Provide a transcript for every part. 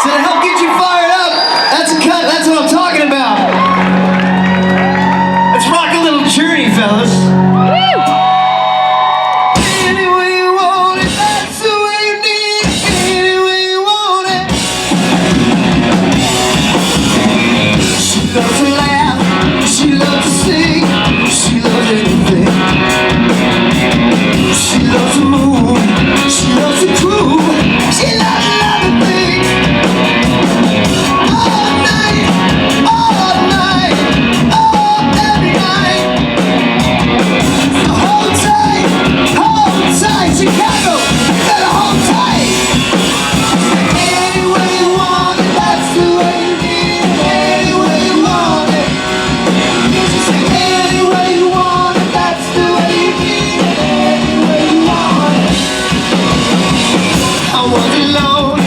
So to help get you fired up, that's a cut. That's what I'm talking about. Let's rock a little Journey, fellas. Any way you want it, that's the way you need it. Any way you want it. She loves to laugh, she loves to sing, she loves anything. She loves to move, she loves to groove, she loves everything. All night, every night. So hold tight, Chicago, better hold tight. Any way you want it, that's the way you need it. Any way you want it. Just say any way you want it, that's the way you need it. Any way you want it. I was alone,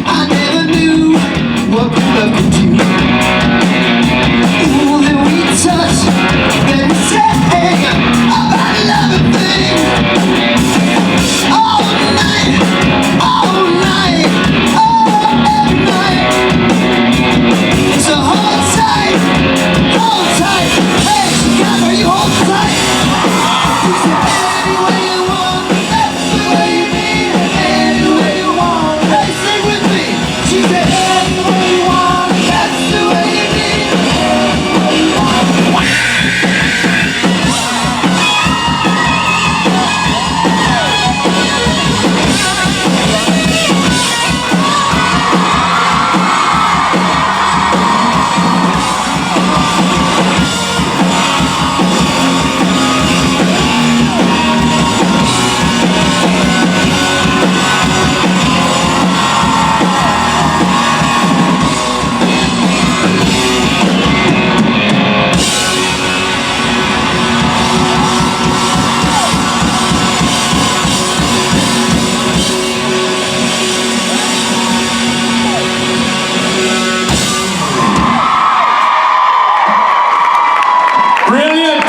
I never knew what good love could do. Ooh, then we touched, then we sang about love and thing. All night, every night. So hold tight, hey Chicago, you hold tight. You say any way you want it, that's the way you need it. Any way you want it, hey sing with me. She said any way you want it, that's the way you need it. Any way you want it. Brilliant!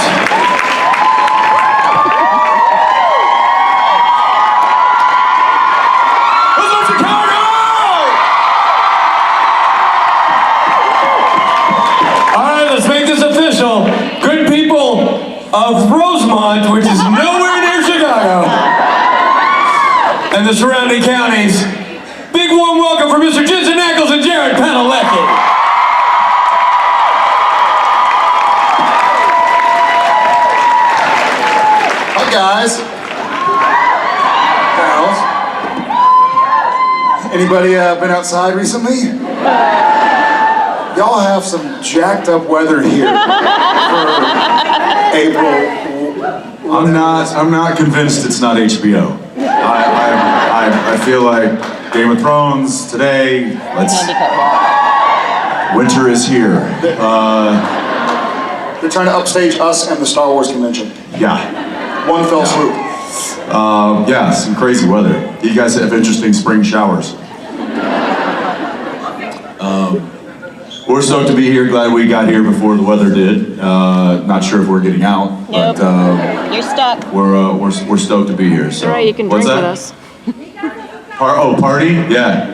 Let's go Chicago! All right, let's make this official. Good people of Rosemont, which is nowhere near Chicago, and the surrounding counties, big warm welcome for Mr. Jensen and Jared Padalecki. Guys, gals, anybody been outside recently? Y'all have some jacked up weather here for April. I'm not convinced it's not HBO. I feel like Game of Thrones today. Winter is here. They're trying to upstage us and the Star Wars convention. Yeah. One fell swoop. Yeah, some crazy weather. You guys have interesting spring showers. We're stoked to be here. Glad we got here before the weather did. Not sure if we're getting out, nope. but you're stuck. We're stoked to be here. So. All right, you can drink with us. Party? Yeah.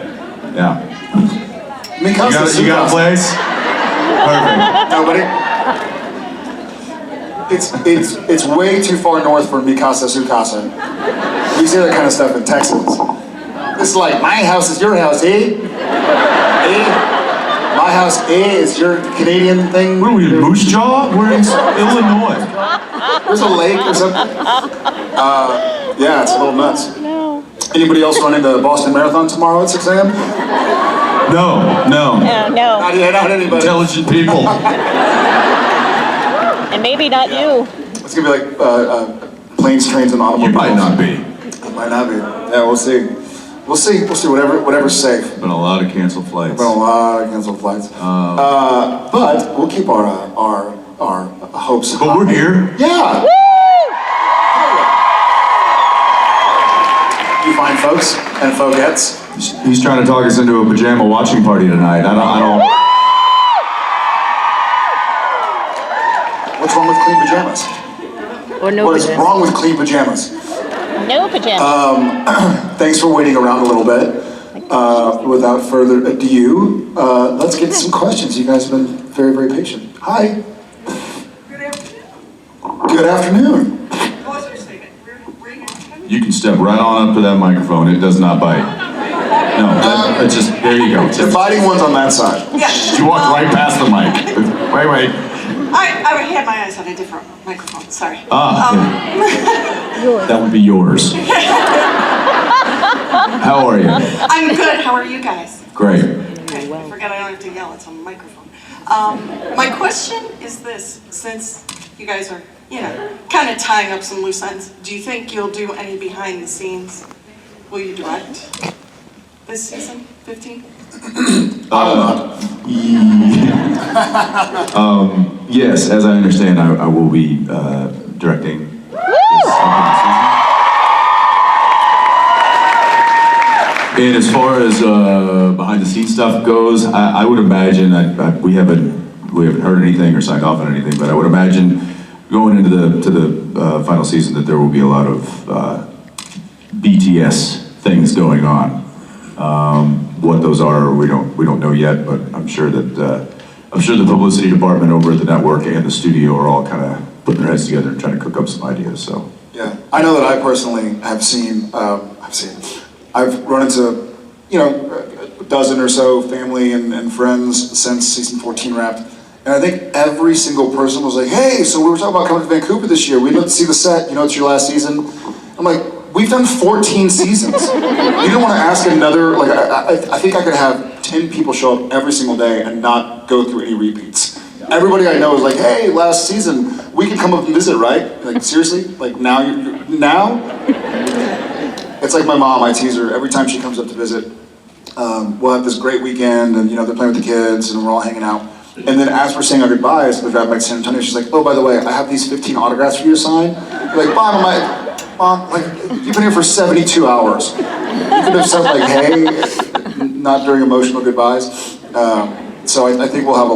You got a place? Perfect. Nobody? It's way too far north for Mikasa Sukasa. We see that kind of stuff in Texas. It's like, my house is your house, eh? My house, is your Canadian thing. What are we in Moose Jaw? We're in Illinois. There's a lake or something. Yeah, it's a little nuts. No. Anybody else running the Boston Marathon tomorrow at 6 a.m.? No. No. Not anybody. Intelligent people. And maybe not you. It's gonna be like planes, trains, and automobiles. You might not be. It might not be. Yeah, we'll see. We'll see. Whatever's safe. Been a lot of canceled flights. Been a lot of canceled flights. But we'll keep our hopes high. But we're here. Yeah. Woo! You fine folks and folkettes. He's trying to talk us into a pajama watching party tonight. I don't. What's wrong with clean pajamas? Or no What is pajamas. wrong with clean pajamas? No pajamas. Thanks for waiting around a little bit. Without further ado, let's get some questions. You guys have been very, very patient. Hi. Good afternoon. You can step right on up to that microphone. It does not bite. No, it's just, there you go. The biting one's on that side. You walked right past the mic. Wait. I had my eyes on a different microphone, sorry. That would be yours. How are you? I'm good, how are you guys? Great. Okay, I forgot I don't have to yell, it's on the microphone. My question is this, since you guys are, kind of tying up some loose ends, do you think you'll do any behind the scenes? Will you direct this season, 15? Yes, as I understand, I will be directing this upcoming season. And as far as behind the scenes stuff goes, I would imagine we haven't heard anything or signed off on anything, but I would imagine going into the final season that there will be a lot of BTS things going on. What those are, we don't know yet, but I'm sure that the publicity department over at the network and the studio are all kind of putting their heads together and trying to cook up some ideas. So Yeah, I know that I personally have I've run into, a dozen or so family and friends since season 14 wrapped. And I think every single person was like, hey, so we were talking about coming to Vancouver this year. We'd love to see the set, it's your last season. I'm like, we've done 14 seasons. You don't want to ask another, I think I could have 10 people show up every single day and not go through any repeats. Everybody I know is like, hey, last season, we can come up and visit, right? Like, seriously? Like, now? It's like my mom, I tease her every time she comes up to visit. We'll have this great weekend, and they're playing with the kids, and we're all hanging out. And then as we're saying our goodbyes, the drive back to San Antonio, she's like, oh, by the way, I have these 15 autographs for you to sign. You're like, Mom, you've been here for 72 hours. You could have said hey, not during emotional goodbyes. So I think we'll have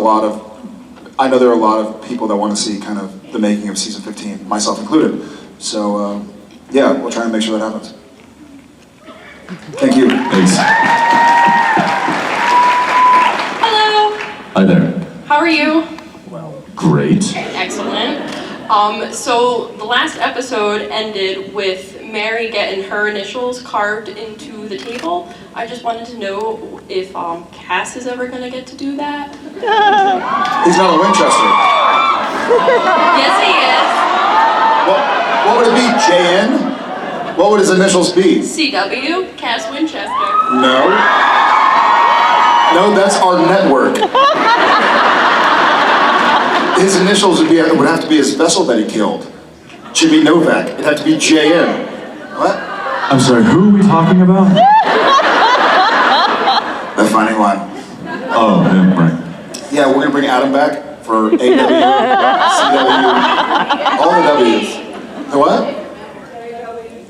I know there are a lot of people that want to see kind of the making of season 15, myself included. So yeah, we'll try and make sure that happens. Thank you. thanks. Hello. Hi there. How are you? Great. Excellent. So the last episode ended with Mary getting her initials carved into the table. I just wanted to know if Cass is ever gonna get to do that. He's not a Winchester. Yes, he What would it be, JN? What would his initials be? is. CW, Cass Winchester. No. No, that's our network. His initials would have to be his vessel that he killed. Jimmy Novak. It'd have to be JN. What? I'm sorry, who are we talking about? The funny one. Oh, right. Yeah, we're gonna bring Adam back for AW, CW, all the W's. The what?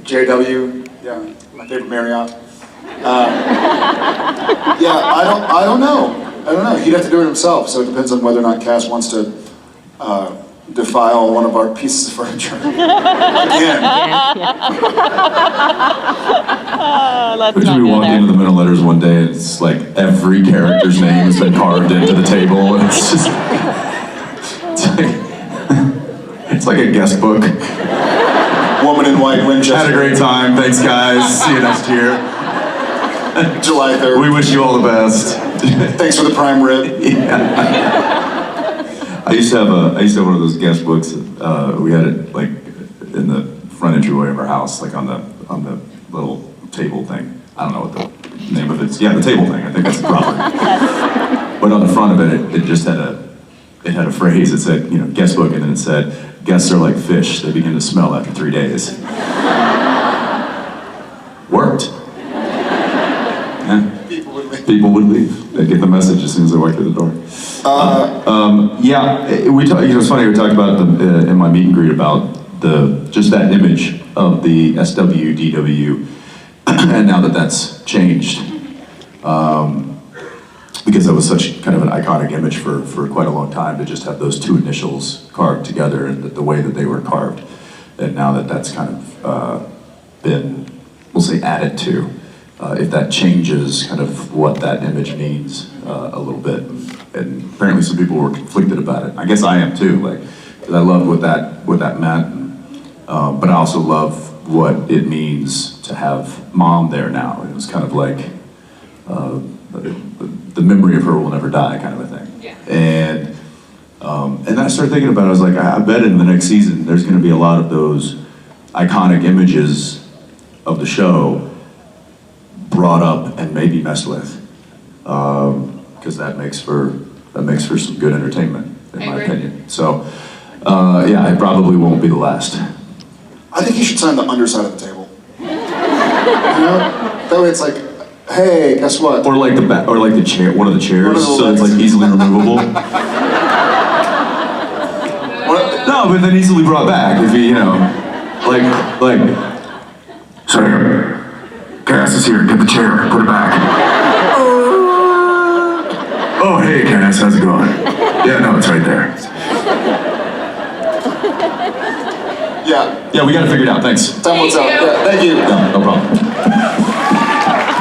JW. Yeah, my favorite Marriott. Yeah, I don't know. He'd have to do it himself, so it depends on whether or not Cass wants to defile one of our pieces of furniture. Again. Would you be walking into the middle letters one day, and it's like every character's name has been carved into the table, and it's like a guest book. Woman in White, Winchester. Had a great time, thanks guys, see you next year. July 3rd. We wish you all the best. Thanks for the prime rib. I used to have one of those guest books. We had it like in the front entryway of our house, like on the little table thing. I don't know what the name of it is. Yeah, the table thing. I think that's the proper. But on the front of it just had a phrase. It said, guest book, and then it said, guests are like fish. They begin to smell after 3 days. Worked. Yeah. People would leave. They'd get the message as soon as they walked through the door. It's funny, we talked about in my meet and greet about just that image of the SWDW, and now that's changed, because that was such kind of an iconic image for quite a long time, to just have those two initials carved together and the way that they were carved, and now that's kind of been, we'll say, added to. if that changes kind of what that image means a little bit. And apparently some people were conflicted about it. I guess I am too, like, 'cause I love what that meant, but I also love what it means to have Mom there now. It was kind of like the memory of her will never die kind of a thing. Yeah. And then I started thinking about it. I was like, I bet in the next season there's going to be a lot of those iconic images of the show brought up and maybe messed with, because that makes for some good entertainment, in I my agree. opinion. So, yeah, it probably won't be the last. I think you should sign the underside of the table. You know? That way it's like, hey, guess what? Or like the back, or like the chair, one of the chairs, One of the so it's legs. like easily removable. What- No, but then easily brought back if you know, like. Sir, Cass is here. Get the chair. Put it back. Oh, hey, Cass, how's it going? Yeah, no, it's right there. Yeah, Yeah, we got to figure it out. Thanks. time what's up. Thank you. Yeah, thank you. No problem.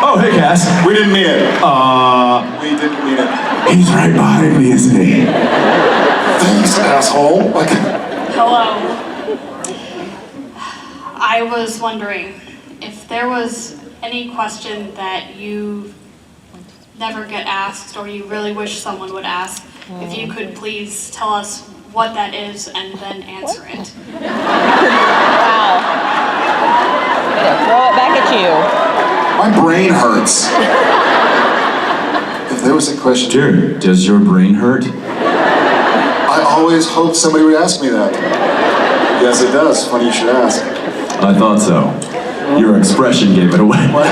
Oh, hey, Cass. We didn't mean it. We didn't mean it. He's right behind me, isn't he? Thanks, asshole. Like, Hello. I was wondering if there was any question that you never get asked or you really wish someone would ask, if you could please tell us what that is and then answer it. Wow. Throw it back at you. my brain hurts. If there was a question, Jared, does your brain hurt? I always hoped somebody would ask me that. Yes, it does. Funny you should ask. I thought so. Your expression gave it away. What?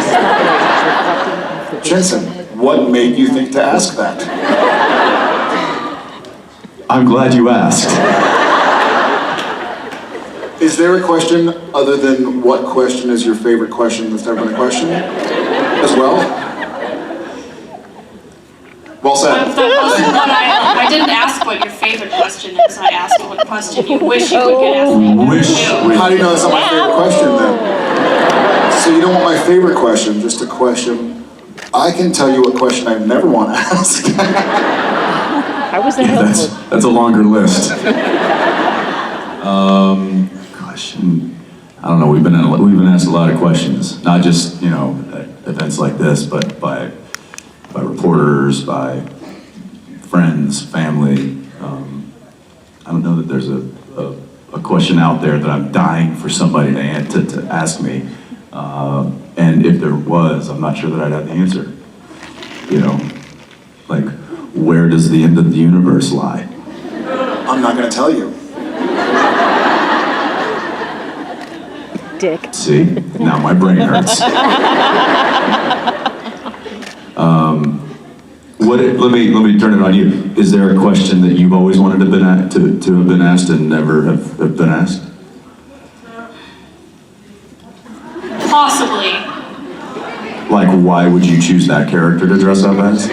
Jensen, what made you think to ask that? I'm glad you asked. Is there a question other than what question is your favorite question that's never been a question as well? Well said. That wasn't what I didn't ask what your favorite question is. I asked what question you wish you could get asked. How do you know that's not my favorite question then? So you don't want my favorite question, just a question. I can tell you what question I never want to ask. How was Yeah, that? that's a longer list. Question. I don't know. We've been asked a lot of questions, not just at events like this, but by reporters, by friends, family. I don't know that there's a question out there that I'm dying for somebody to ask me. And if there was, I'm not sure that I'd have the answer. Like, where does the end of the universe lie? I'm not going to tell you. Dick. See, now my brain hurts. Let me turn it on you. Is there a question that you've always wanted to have been asked and never have been asked? Possibly. Like, why would you choose that character to dress up as?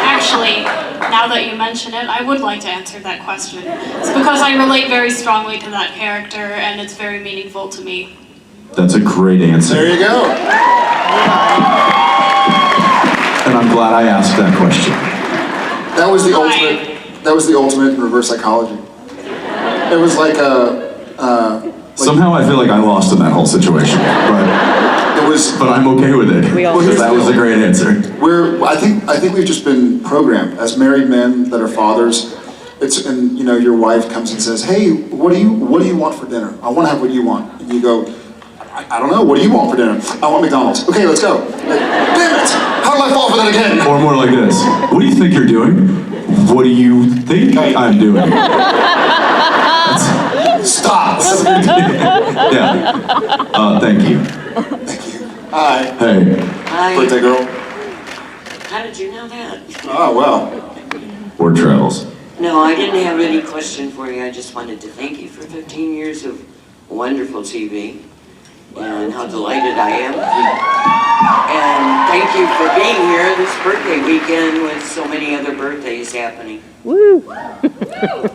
Actually, now that you mention it, I would like to answer that question. It's because I relate very strongly to that character and it's very meaningful to me. That's a great answer. There you go. And I'm glad I asked that question. That was the Right. ultimate. That was the ultimate in reverse psychology. It was like Somehow I feel like I lost in that whole situation, but I'm okay with it. We all Because that was a great answer. I think we've just been programmed as married men that are fathers. And your wife comes and says, "Hey, what do you want for dinner? I want to have what you want." And you go, I don't know. What do you want for dinner? I want McDonald's. Okay, let's go. Like, damn it! How did I fall for that again? Or more like this. What do you think you're doing? What do you think I'm doing? Stop. Yeah. Thank you. Hi. Hey, Hi. Birthday girl. How did you know that? Oh well. word travels. No, I didn't have any question for you. I just wanted to thank you for 15 years of wonderful TV and how delighted I am. And thank you for being here this birthday weekend with so many other birthdays happening. Woo!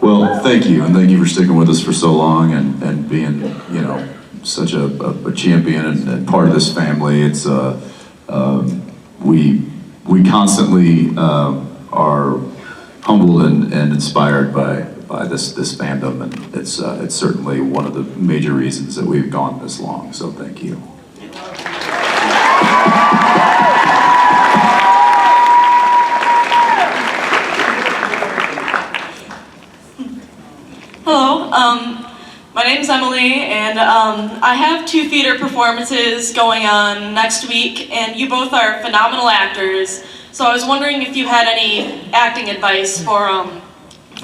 Well, thank you, and thank you for sticking with us for so long and being, such a champion and part of this family. It's we constantly are humbled and inspired by this fandom, and it's certainly one of the major reasons that we've gone this long. So thank you. Hello, my name's Emily, and I have 2 theater performances going on next week, and you both are phenomenal actors. So I was wondering if you had any acting advice for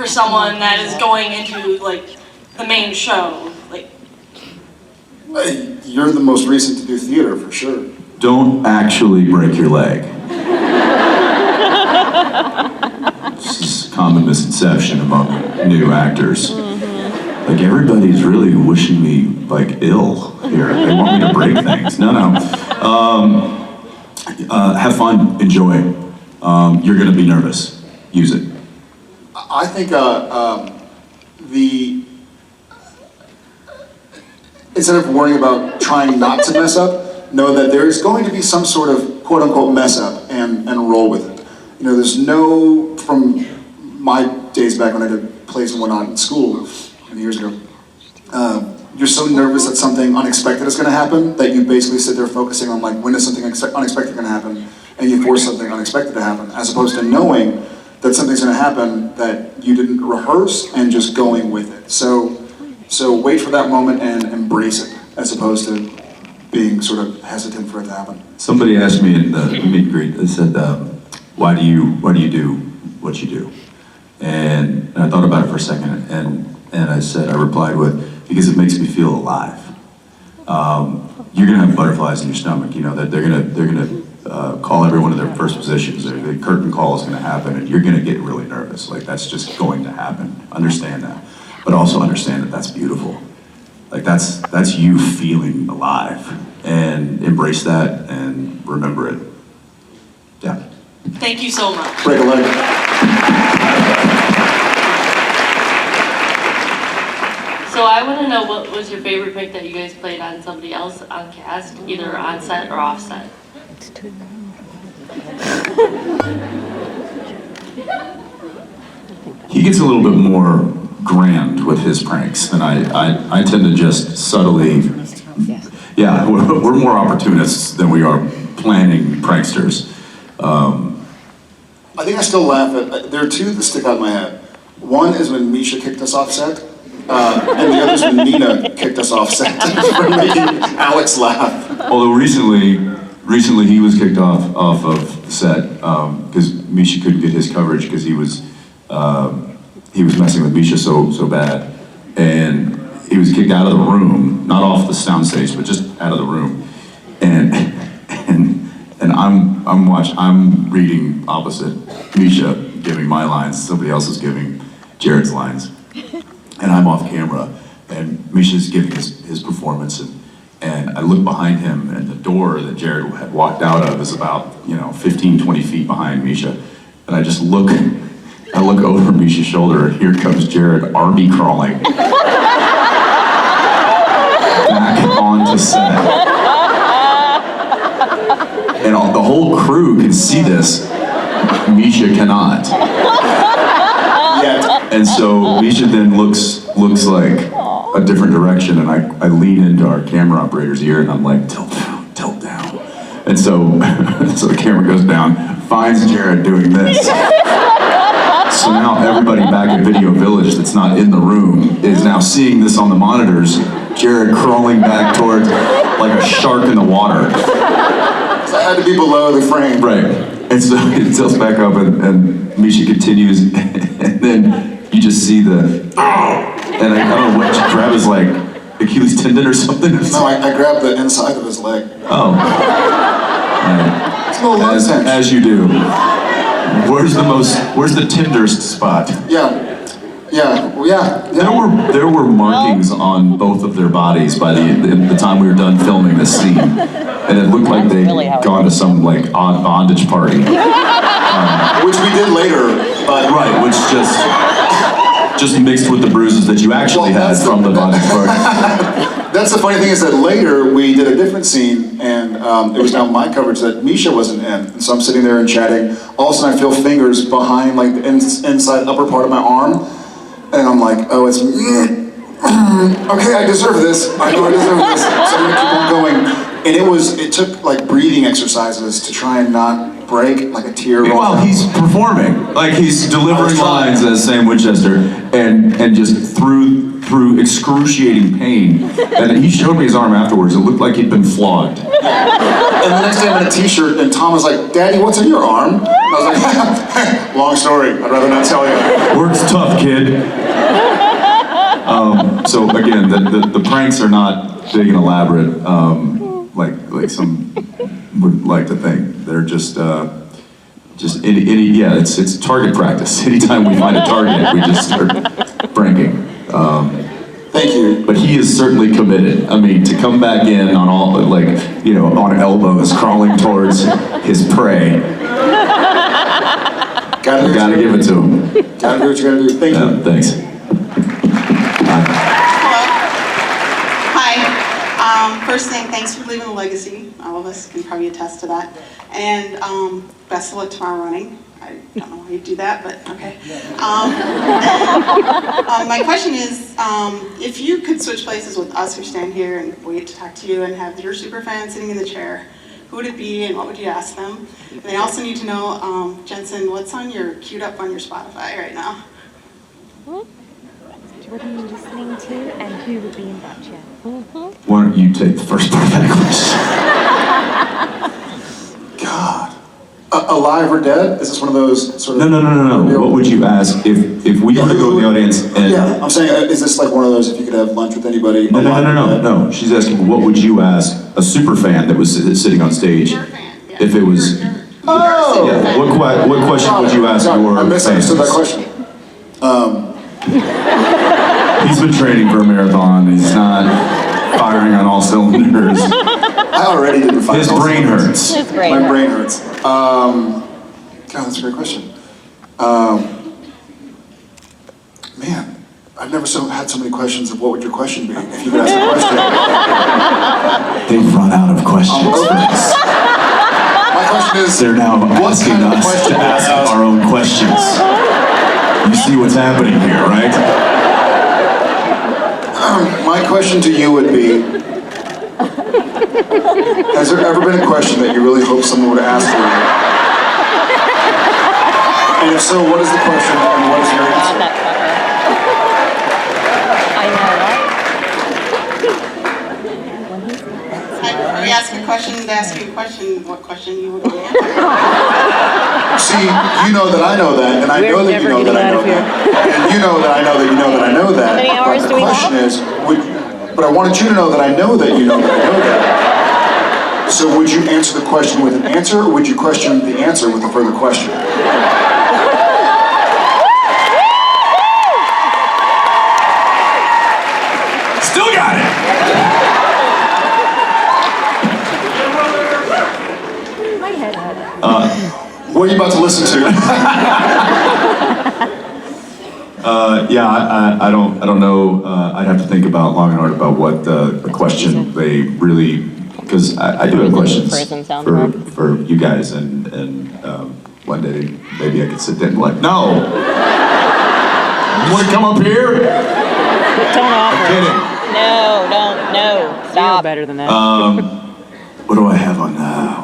someone that is going into like the main show, like. You're the most recent to do theater, for sure. Don't actually break your leg. This is a common misconception among new actors. Like, everybody's really wishing me, like, ill here. They want me to break things. No. Have fun, enjoy. You're gonna be nervous. Use it. I think instead of worrying about trying not to mess up, know that there is going to be some sort of quote unquote mess up and roll with it. You know, there's no, from my days back when I did plays and whatnot in school, many years ago, you're so nervous that something unexpected is going to happen that you basically sit there focusing on like, when is something unexpected going to happen, and you force something unexpected to happen, as opposed to knowing that something's going to happen that you didn't rehearse and just going with it. So wait for that moment and embrace it, as opposed to being sort of hesitant for it to happen. Somebody asked me in the meet and greet, they said, why do you do what you do? And I thought about it for a second, and I replied with, because it makes me feel alive. You're gonna have butterflies in your stomach, you know, that they're gonna call everyone to their first positions, the curtain call is gonna happen, and you're gonna get really nervous. Like, that's just going to happen. Understand that. But also understand that that's beautiful. Like, that's you feeling alive. And embrace that and remember it. Yeah. Thank you so much. Break a leg. So I want to know, what was your favorite prank that you guys played on somebody else on cast, either on set or off set? He gets a little bit more grand with his pranks than I tend to just subtly, yeah, we're more opportunists than we are planning pranksters. I think I still laugh at, there are 2 that stick out in my head. One is when Misha kicked us off set, and the other is when Nina kicked us off set for making Alex laugh. Although recently he was kicked off of set because Misha couldn't get his coverage because he was messing with Misha so bad, and he was kicked out of the room, not off the soundstage, but just out of the room, and I'm reading opposite Misha giving my lines, somebody else is giving Jared's lines, and I'm off camera, and Misha's giving his performance, and I look behind him, and the door that Jared had walked out of is about 15, 20 feet behind Misha, and I look over Misha's shoulder, and here comes Jared army crawling back onto set. And the whole crew can see this. Misha cannot. Yet. And so Misha then looks like a different direction, and I lean into our camera operator's ear, and I'm like, tilt down. And so the camera goes down, finds Jared doing this. So now everybody back at Video Village that's not in the room is now seeing this on the monitors, Jared crawling back towards like a shark in the water. So I had to be below the frame. Right. And so it tilts back up, and Misha continues, and then you just see the, and I don't know what, you grab his like Achilles tendon or something? No, I grabbed the inside of his leg. Oh. Right. It's a little As intense. you do. Where's the tenderest spot? Yeah. There were markings on both of their bodies by the time we were done filming this scene, and it looked like they'd gone to some like odd bondage party. Which we did later, but right, which just just mixed with the bruises that you actually Well, had that's from the bondage party. That's the funny thing is that later we did a different scene, and it was now my coverage that Misha wasn't in. And so I'm sitting there and chatting. All of a sudden I feel fingers behind like the inside upper part of my arm. And I'm like, oh, it's okay, I deserve this. I know I deserve this. So I'm gonna keep on going. And it took like breathing exercises to try and not break like a tear. Meanwhile, he's performing, like he's delivering lines as Sam Winchester, and just through excruciating pain. And he showed me his arm afterwards. It looked like he'd been flogged. And the next day I'm in a t-shirt, and Tom was like, Daddy, what's in your arm? And I was like, long story, I'd rather not tell you. Work's tough, kid. So again, the pranks are not big and elaborate, like some would like to think. They're just it's target practice. Anytime we find a target, we just start pranking. Thank you. But he is certainly committed. I mean, to come back in on all, on elbows, crawling towards his prey. Gotta give it to him. Gotta do what you gotta do. Thank you. Thanks. Hi. First thing, thanks for leaving a legacy. All of us can probably attest to that. And best of luck tomorrow running. I don't know why you do that, but okay. My question is, if you could switch places with us or stand here and wait to talk to you and have your super fan sitting in the chair, who would it be and what would you ask them? And I also need to know, Jensen, what's on your queued up on your Spotify right now? What are you listening to and who would be in that chair? Why don't you take the first part of that question? God. Alive or dead? Is this one of those sort of... No. What would you ask if we were to go to the audience and... Yeah, I'm saying, is this like one of those if you could have lunch with anybody? No. She's asking, what would you ask a super fan that was sitting on stage? If it was... Oh! Yeah, what question would you ask your I misunderstood that fans? question. He's been training for a marathon. He's not firing on all cylinders. I already didn't find His brain hurts. His brain My hurts. brain hurts. God, that's a great question. Man, I've never had so many questions of what would your question be if you could ask a question. They've run out of questions. My question is, They're now what asking kind of us question to would I ask ask? our own questions. You see what's happening here, right? My question to you would be, has there ever been a question that you really hope someone would ask you? And if so, what is the question and what is your answer? I know, right? Are we asking a question to ask you a question? What question you would want to answer? See, you know that I know that, and I know that you know that I know that. And you know that I know that you know that I know that. How many hours but do we the question is, but I wanted you to know that I know that you know that I know that. So would you answer the question with an answer, or would you question the answer with a further question? Still got it. My head hurt. What are you about to listen to? I don't know. I'd have to think about long and hard about what the question they really, because I do have questions Prison soundtrack. for you guys, and one day maybe I could sit there and be like, no, you want to come up here? Don't offer. Kidding. No. Stop. Better than that. What do I have on?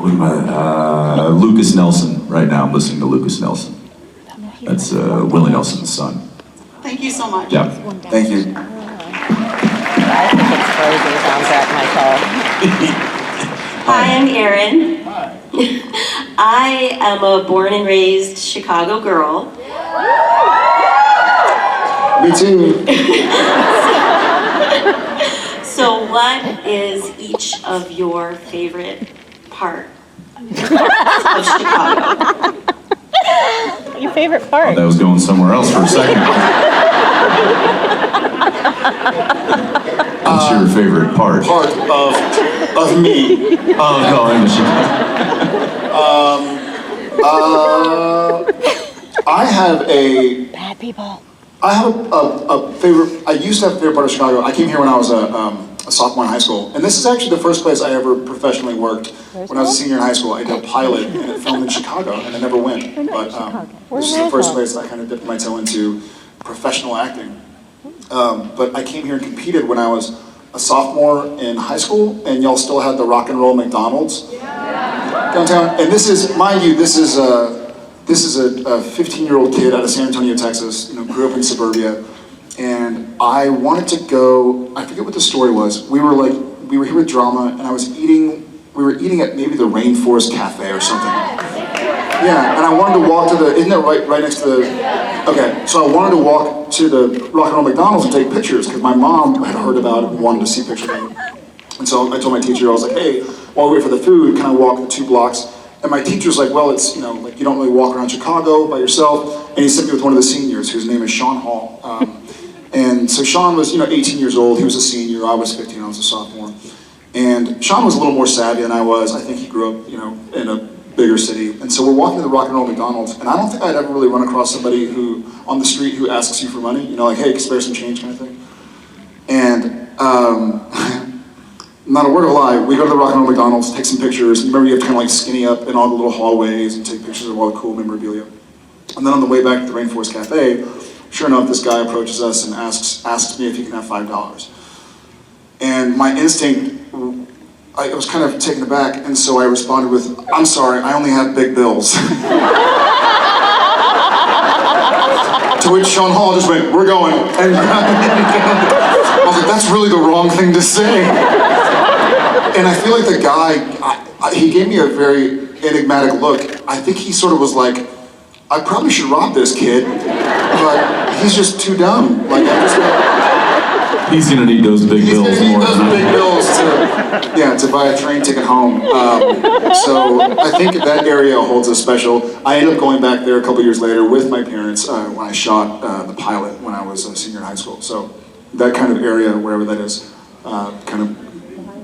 What am I? Lucas Nelson. Right now, I'm listening to Lucas Nelson. That's Willie Nelson's son. Thank you so much. Yeah. Thank you. I think it's Frozen soundtrack myself. Hi, I'm Erin. I am a born and raised Chicago girl. Me too. So what is each of your favorite part of Chicago? Your favorite part? That was going somewhere else for a second. What's your favorite part? Part of me. Oh, going to Chicago. I have a. Bad people. I have a favorite. I used to have a favorite part of Chicago. I came here when I was a sophomore in high school, and this is actually the first place I ever professionally worked. When I was a senior in high school, I did a pilot, and it filmed in Chicago, and I never went. But this is the first place I kind of dipped my toe into professional acting. But I came here and competed when I was a sophomore in high school, and y'all still had the rock and roll McDonald's downtown. And this is, mind you, this is a 15-year-old kid out of San Antonio, Texas. Grew up in suburbia, and I wanted to go. I forget what the story was. We were here with drama, and we were eating at maybe the Rainforest Cafe or something. Yeah, and I wanted to walk to the. Isn't it right next to the? Okay, so I wanted to walk to the rock and roll McDonald's and take pictures because my mom had heard about it and wanted to see pictures of me. And so I told my teacher, I was like, hey, while we wait for the food, can I walk the 2 blocks? And my teacher's like, well, it's, you don't really walk around Chicago by yourself. And he sent me with one of the seniors, whose name is Sean Hall. And so Sean was, 18 years old. He was a senior. I was 15. I was a sophomore. And Sean was a little more savvy than I was. I think he grew up, in a bigger city. And so we're walking to the Rock and Roll McDonald's. And I don't think I'd ever really run across somebody on the street who asks you for money. Like, hey, spare some change kind of thing. And not a word of a lie, we go to the Rock and Roll McDonald's, take some pictures. And remember, you have to kind of like skinny up in all the little hallways and take pictures of all the cool memorabilia. And then on the way back to the Rainforest Cafe, sure enough, this guy approaches us and asks me if he can have $5. And my instinct, I was kind of taken aback, and so I responded with, I'm sorry, I only have big bills. To which Sean Hall just went, we're going. And I was like, that's really the wrong thing to say. And I feel like the guy, he gave me a very enigmatic look. I think he sort of was like, I probably should rob this kid, but he's just too dumb. Like, I'm just gonna... He's gonna need those big bills more. He's gonna need those big bills to buy a train ticket home. So I think that area holds a special. I ended up going back there a couple years later with my parents when I shot the pilot when I was a senior in high school. So that kind of area, wherever that is, kind of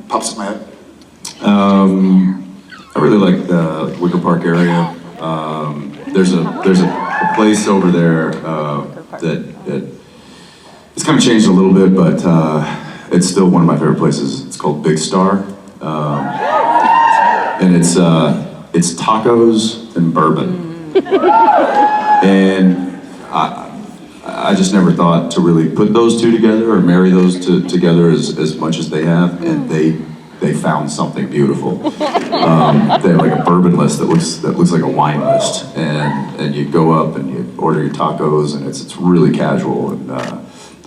pops in my head. I really like the Wicker Park area. There's a place over there that it's kind of changed a little bit, but it's still one of my favorite places. It's called Big Star, and it's tacos and bourbon. And I just never thought to really put those two together or marry those together as much as they have, and they found something beautiful. They have like a bourbon list that looks like a wine list, and you go up and you order your tacos, and it's really casual. And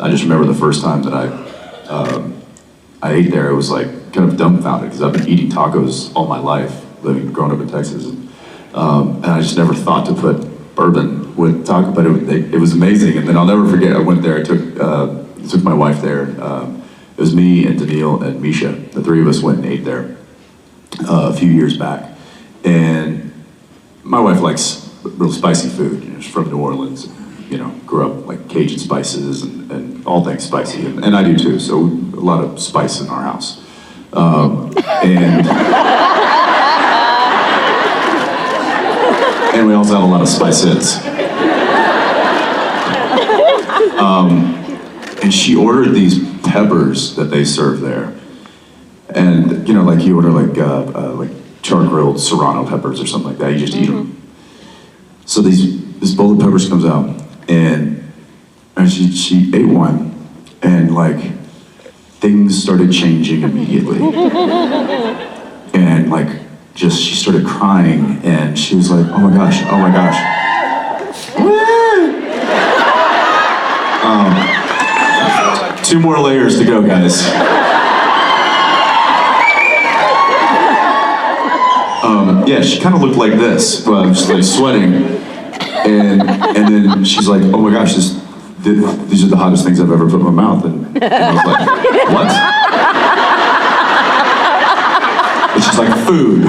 I just remember the first time that I ate there, it was like kind of dumbfounded because I've been eating tacos all my life, growing up in Texas, and I just never thought to put bourbon with taco, but it was amazing. And then I'll never forget, I went there, I took my wife there. It was me and Daniil and Misha. The 3 of us went and ate there a few years back. And my wife likes real spicy food. She's from New Orleans. Grew up like Cajun spices and all things spicy. And I do too, so a lot of spice in our house. And we also have a lot of spices. And she ordered these peppers that they serve there, and like you order like char-grilled serrano peppers or something like that. You just eat them. So this bowl of peppers comes out, and she ate one, and like things started changing immediately, and like she started crying, and she was like, oh my gosh. Two more layers to go, guys. Yeah, she kind of looked like this, just like sweating, and then she's like, "Oh my gosh, these are the hottest things I've ever put in my mouth," and I was like, "What?" And she's like, "Food."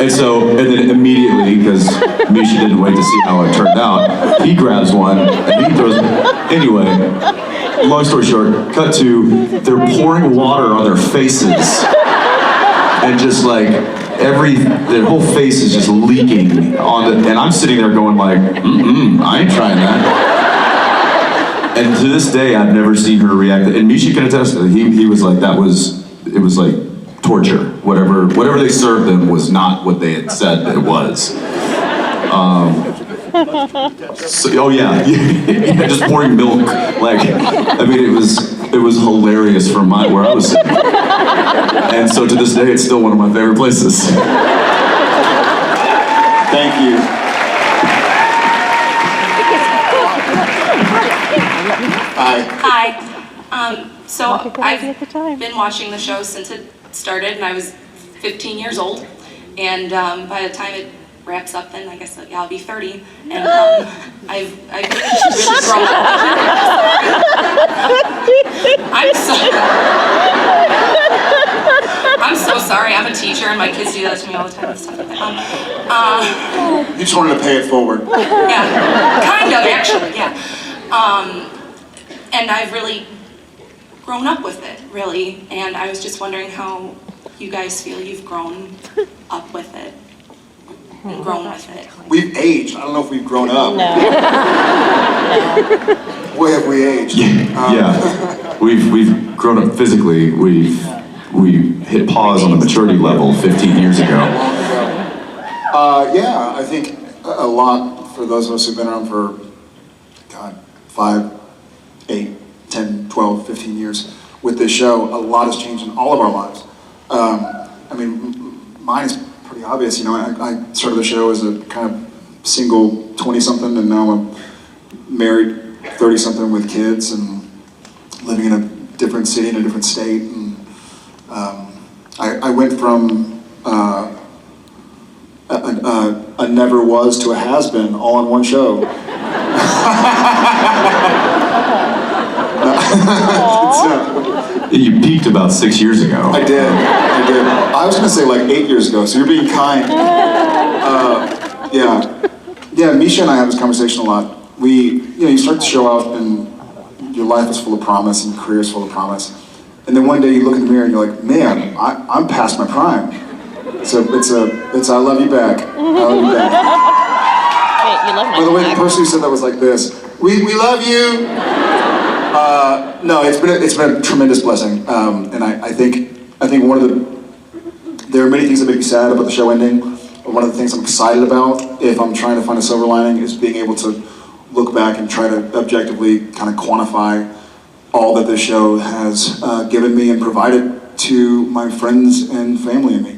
And then immediately, because Misha didn't wait to see how it turned out, he grabs one and he throws it. Anyway, long story short, cut to, they're pouring water on their faces and just like their whole face is just leaking on the, and I'm sitting there going like, I ain't trying that. And to this day, I've never seen her react. And Misha can attest to it. He was like, it was like torture. Whatever they served them was not what they had said it was. So, oh yeah, yeah, just pouring milk. Like, I mean, it was hilarious from where I was sitting. And so to this day, it's still one of my favorite places. Thank you. Hi. So I've been watching the show since it started, and I was 15 years old. And by the time it wraps up, then I guess yeah, I'll be 30. And I've really grown up. I'm so sorry. I'm a teacher, and my kids do that to me all the time and stuff like that. You just wanted to pay it forward. Yeah, kind of actually. Yeah. And I've really grown up with it, really. And I was just wondering how you guys feel you've grown up with it. And grown with it. We've aged. I don't know if we've grown up. No. Boy, have we aged. Yeah, we've grown up physically. We hit pause on the maturity level 15 years ago. Yeah, I think a lot for those of us who've been around for, God, 5, 8, 10, 12, 15 years with this show, a lot has changed in all of our lives. I mean, mine is pretty obvious. You know, I started the show as a kind of single 20-something, and now I'm married 30-something with kids and living in a different city in a different state. And I went from a never was to a has been all in one show. You peaked about 6 years ago. I did. I was gonna say like 8 years ago, so you're being kind. Yeah, Misha and I have this conversation a lot. You start to show out and your life is full of promise and your career is full of promise. And then one day you look in the mirror and you're like, man, I'm past my prime. So it's I love you back. I love you back. Wait, you love my By the way, back? the person who said that was like this. We love you. No, it's been a tremendous blessing, and I think there are many things that make me sad about the show ending. But one of the things I'm excited about, if I'm trying to find a silver lining, is being able to look back and try to objectively kind of quantify all that this show has given me and provided to my friends and family and me.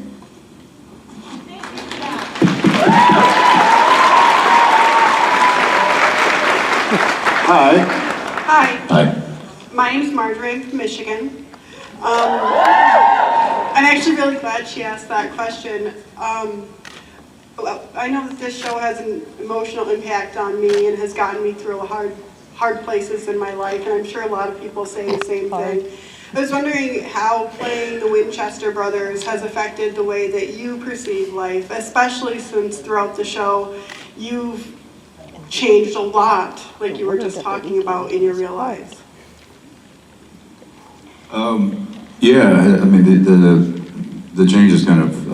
Hi. Hi. Hi. My name's Marjorie, I'm from Michigan. I'm actually really glad she asked that question. I know that this show has an emotional impact on me and has gotten me through hard places in my life, and I'm sure a lot of people say the same thing. I was wondering how playing the Winchester brothers has affected the way that you perceive life, especially since throughout the show you've changed a lot, like you were just talking about in your real lives. Yeah, I mean the change is kind of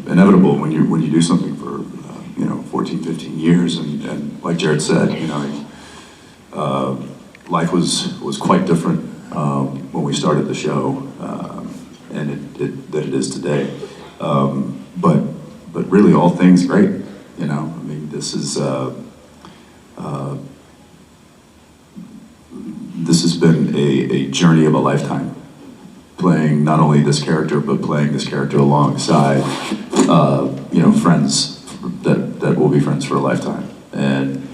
inevitable when you do something for 14, 15 years, and like Jared said, life was quite different when we started the show, and that it is today. But really, all things great. I mean, this has been a journey of a lifetime, playing not only this character, but playing this character alongside, friends that will be friends for a lifetime. And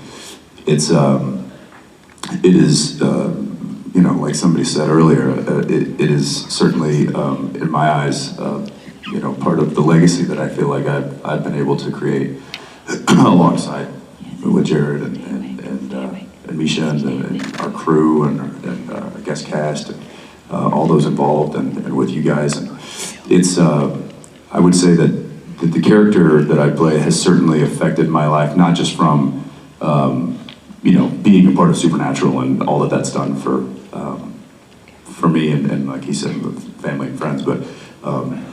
it is, like somebody said earlier, it is certainly, in my eyes, part of the legacy that I feel like I've been able to create alongside with Jared and Misha and our crew and our guest cast and all those involved and with you guys. And it's I would say that the character that I play has certainly affected my life, not just from being a part of Supernatural and all that's done for me and like he said, with family and friends, but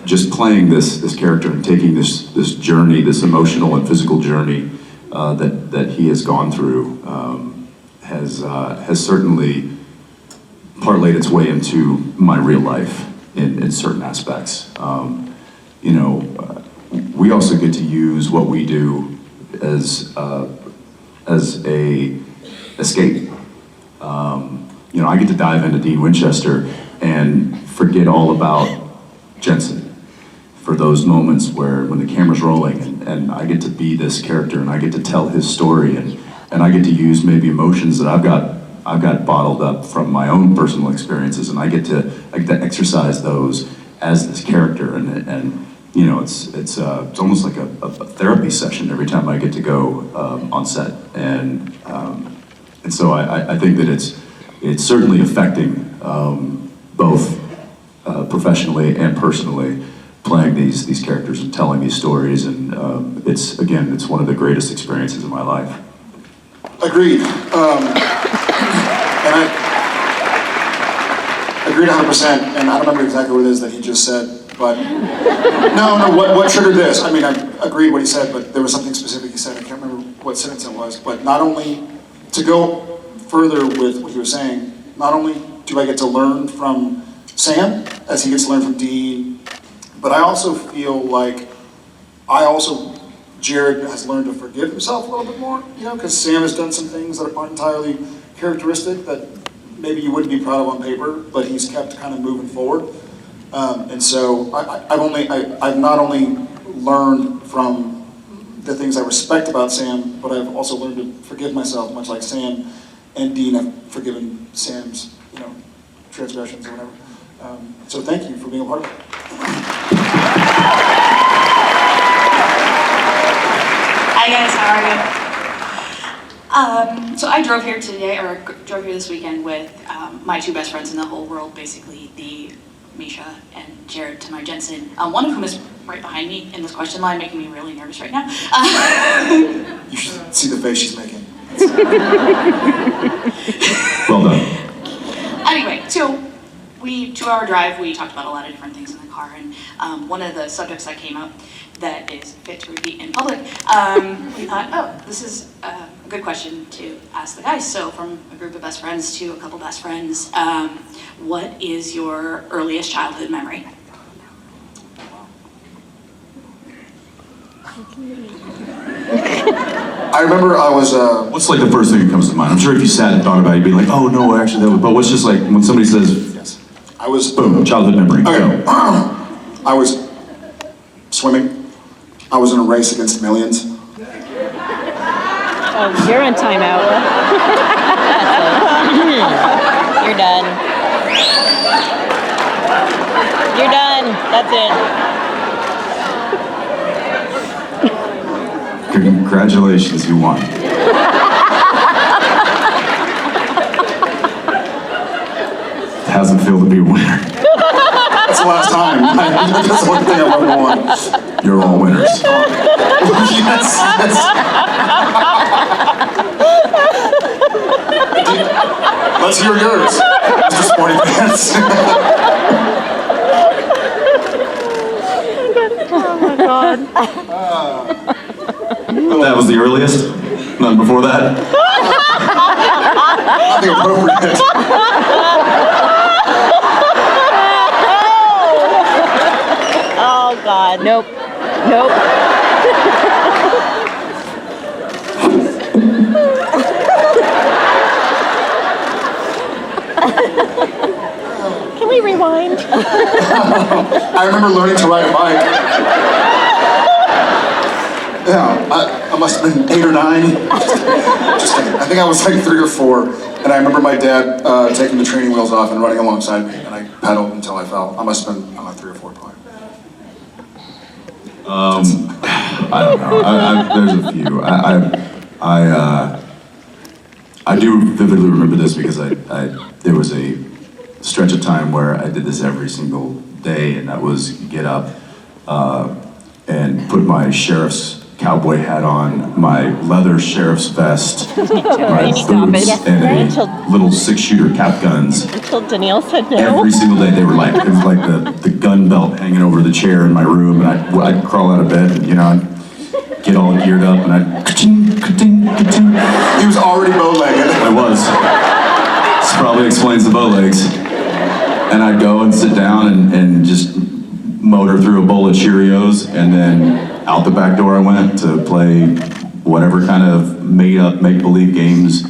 just playing this character and taking this journey, this emotional and physical journey that he has gone through has certainly parlayed its way into my real life in certain aspects. We also get to use what we do as a escape. I get to dive into Dean Winchester and forget all about Jensen for those moments when the camera's rolling and I get to be this character and I get to tell his story and I get to use maybe emotions that I've got bottled up from my own personal experiences, and I get to exercise those as this character, and it's almost like a therapy session every time I get to go on set, and so I think that it's certainly affecting both professionally and personally, playing these characters and telling these stories, and it's one of the greatest experiences of my life. Agreed. And I agreed 100%, and I don't remember exactly what it is that he just said, but what triggered this? I mean, I agreed what he said, but there was something specific he said. I can't remember what sentence it was, but not only, to go further with what he was saying, not only do I get to learn from Sam, as he gets to learn from Dean, but I also feel like Jared has learned to forgive himself a little bit more, because Sam has done some things that aren't entirely characteristic that maybe you wouldn't be proud of on paper, but he's kept kind of moving forward. And so I've not only learned from the things I respect about Sam, but I've also learned to forgive myself, much like Sam and Dean have forgiven Sam's, transgressions or whatever. So thank you for being a part of it. Hi guys, how are you? So I drove here this weekend with my two best friends in the whole world, basically, Misha and Jared to my Jensen. One of whom is right behind me in this question line, making me really nervous right now. You should see the face she's making. Well done. Anyway, so 2-hour drive, we talked about a lot of different things in the car, and one of the subjects that came up that is fit to repeat in public, we thought, this is a good question to ask the guys. So from a group of best friends to a couple best friends, what is your earliest childhood memory? I remember I was... What's like the first thing that comes to mind? I'm sure if you sat and thought about it, you'd be like, oh no, actually that was... But what's just like when somebody says... Yes. I was... Boom, childhood memory. Okay. I was swimming. I was in a race against millions. Oh, you're on timeout. You're done. You're done. That's it. Congratulations, you won. How's it feel to be a winner? That's the last time. That's the one thing I've ever won. You're all winners. Yes. Let's hear yours, Mr. Sporty Pants. Oh my God. That was the earliest? None before that? Nothing appropriate. Oh God, nope. Can we rewind? I remember learning to ride a bike. Yeah, I must have been 8 or 9. Just kidding. I think I was like 3 or 4. And I remember my dad taking the training wheels off and running alongside me. And I pedaled until I fell. I must have been 3 or 4 probably. I don't know. There's a few. I do vividly remember this because there was a stretch of time where I did this every single day, and that was get up and put my sheriff's cowboy hat on, my leather sheriff's vest, my Stop boots, it. and Until- a little 6-shooter cap guns. Until Danielle said no. Every single day they were like, it was like the gun belt hanging over the chair in my room, and I'd crawl out of bed and, I'd get all geared up and I'd ka-ching, ka-ting, ka-ting. He was already bow-legged. I was. This probably explains the bow legs. And I'd go and sit down and just motor through a bowl of Cheerios, and then out the back door I went to play whatever kind of made-up, make-believe games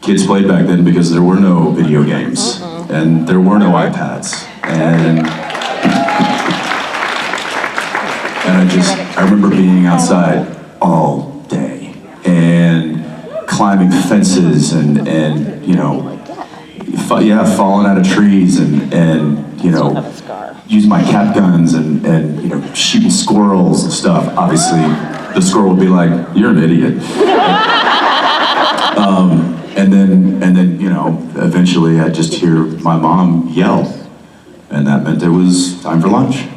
kids played back then, because there were no video games, and there were no iPads. And I remember being outside all day and climbing fences and falling out of trees and using my cap guns and shooting squirrels and stuff. Obviously, the squirrel would be like, "You're an idiot." And then eventually I'd just hear my mom yell, and that meant it was time for lunch.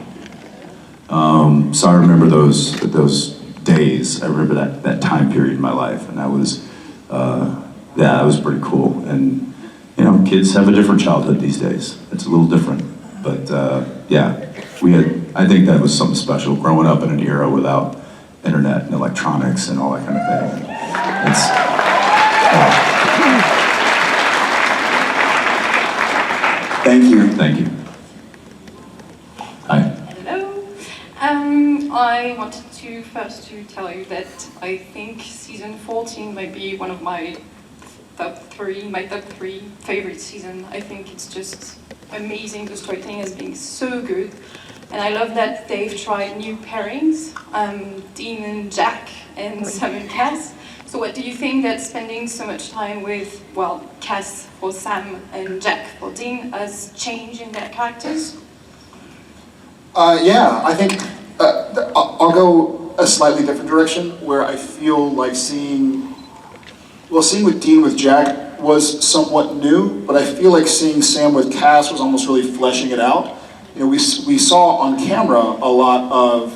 So I remember those days. I remember that time period in my life, and that was pretty cool. And kids have a different childhood these days. It's a little different, but I think that was something special, growing up in an era without internet and electronics and all that kind of thing. Thank you. Thank you. Hi. Hello. I wanted to first tell you that I think season 14 might be one of my top three favorite season. I think it's just amazing. The storytelling has been so good, and I love that they've tried new pairings, Dean and Jack and Sam and Cass. So what do you think that spending so much time with, Cass for Sam and Jack for Dean has changed in their characters? I think I'll go a slightly different direction, where I feel like seeing with Dean with Jack was somewhat new, but I feel like seeing Sam with Cass was almost really fleshing it out. We saw on camera a lot of